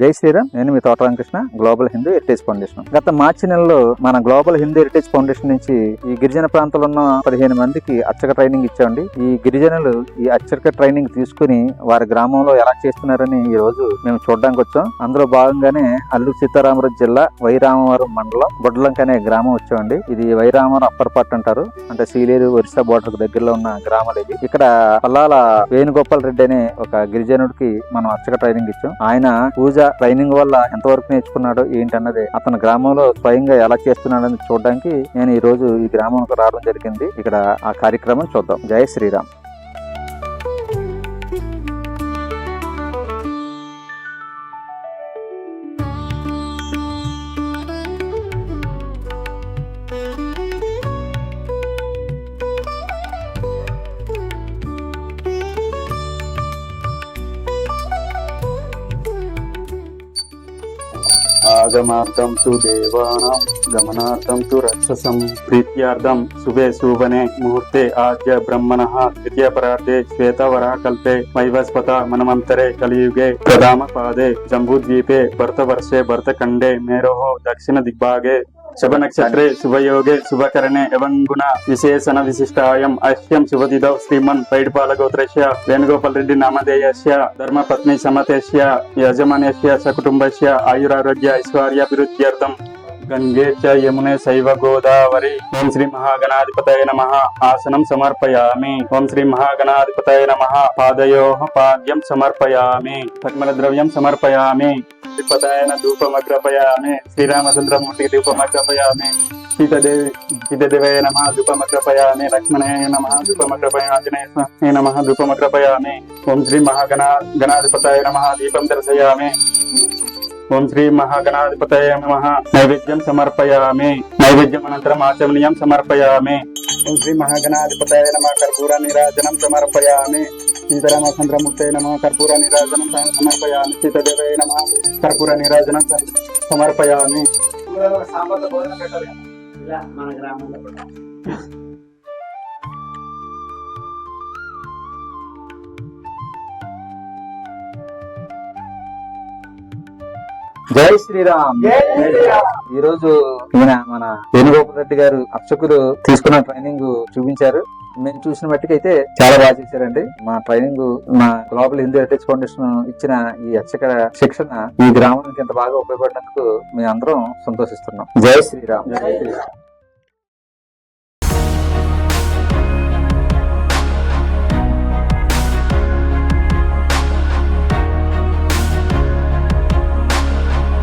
జై శ్రీరామ్. నేను మీ తోట Ramakrishna, global Hindu heritage foundation. గత మార్చి నెలలో మన గ్లోబల్ హిందూ హెరిటేజ్ ఫౌండేషన్ నుంచి ఈ గిరిజన ప్రాంతంలో ఉన్న 15 మందికి అర్చక ట్రైనింగ్ ఇచ్చామండి. ఈ గిరిజనులు ఈ అర్చక ట్రైనింగ్ తీసుకుని వారి గ్రామంలో ఎలా చేస్తున్నారని ఈ రోజు మేము చూడడానికి వచ్చాం. అందులో భాగంగానే అల్లూరు సీతారామరాజు జిల్లా వైరామవరం మండలం బొడ్లంక అనే గ్రామం వచ్చామండి. ఇది వైరామవరం అప్పర్ పార్ట్ అంటారు, అంటే సీలేరు ఒరిస్సా బోర్డర్ దగ్గరలో ఉన్న గ్రామాలు ఇది. ఇక్కడ పల్లాల వేణుగోపాల్ రెడ్డి అనే ఒక గిరిజనుడికి మనం అర్చక ట్రైనింగ్ ఇచ్చాం. ఆయన పూజ ట్రైనింగ్ వల్ల ఎంతవరకు నేర్చుకున్నాడో ఏంటన్నది, అతని గ్రామంలో స్వయంగా ఎలా చేస్తున్నాడని చూడడానికి నేను ఈ రోజు ఈ గ్రామంలో రావడం జరిగింది. ఇక్కడ ఆ కార్యక్రమం చూద్దాం. జై శ్రీరామ్. ఆగమార్థం తు దేవానాం గమనార్థం తు రక్షసం ప్రీత్యార్థం శుభే శోభనే ముహూర్తే ఆద్య బ్రహ్మణః ద్వితీయ పరార్థే శ్వేతవరాకల్పే వైవస్వత మనమంతరే కలియుగే ప్రథమ పాదే జంబూద్వీపే భరతవర్షే భరతఖండే మేరోః దక్షిణ దిగ్భాగే శుభ నక్షత్రే శుభయోగే శుభకరణే ఎవంగుణ విశేషణ విశిష్టాయం అశ్యం శుభదిదౌ శ్రీమన్ పైడిపాలగోత్రస్య వేణుగోపాల్ రెడ్డి నామధేయస్య ధర్మపత్ని సమతేస్య యజమాన్యస్య సకుటుంబస్య ఆయురారోగ్య ఐశ్వర్యాభివృద్ధ్యర్థం గంగే చ యమునే శైవ గోదావరి. ఓం శ్రీ మహాగణాధిపతయ నమః. ఆసనం సమర్పయామి. ఓం శ్రీ మహాగణాధిపతయ నమః. పాదయోః పాద్యం సమర్పయామి. పరిమళ ద్రవ్యం సమర్పయామి. శ్రీపదాయన ధూపమగ్రపయామి. శ్రీరామచంద్రమూర్తికి ధూపమగ్రపయామి. సీతాదేవయ నమః ధూపమగ్రపయామి. లక్ష్మణాయ నమః ధూపమగ్రపయామి. ఆంజనేయ నమః ధూపమగ్రపయామి. ఓం శ్రీ మహాగణాధిపతయ నమః. దీపం దర్శయామి. ఓం శ్రీ మహాగణాధిపతయ నమః. నైవేద్యం సమర్పయామి. నైవేద్యం అనంతరం ఆచమనీయం సమర్పయామి. ఓం శ్రీ మహాగణాధిపతయ నమః. కర్పూర నీరాజనం సమర్పయామి. సీతారామచంద్రమూర్తయ నమః. కర్పూర నీరాజనం సమర్పయామి. సీతాదేవయ నమః. కర్పూర నీరాజనం సమర్పయామి. మన గ్రామంలో కూడా జై శ్రీరామ్. ఈ రోజు ఈయన మన వేణుగోపాల్ రెడ్డి గారు అర్చకులు తీసుకున్న ట్రైనింగ్ చూపించారు. మేము చూసిన మట్టుకైతే చాలా బాగా చేశారండి. మా ట్రైనింగ్ మా గ్లోబల్ హిందూ హెరిటేజ్ ఫౌండేషన్ ఇచ్చిన ఈ అర్చక శిక్షణ ఈ గ్రామానికి ఇంత బాగా ఉపయోగపడినందుకు మేము అందరం సంతోషిస్తున్నాం. జై శ్రీరామ్.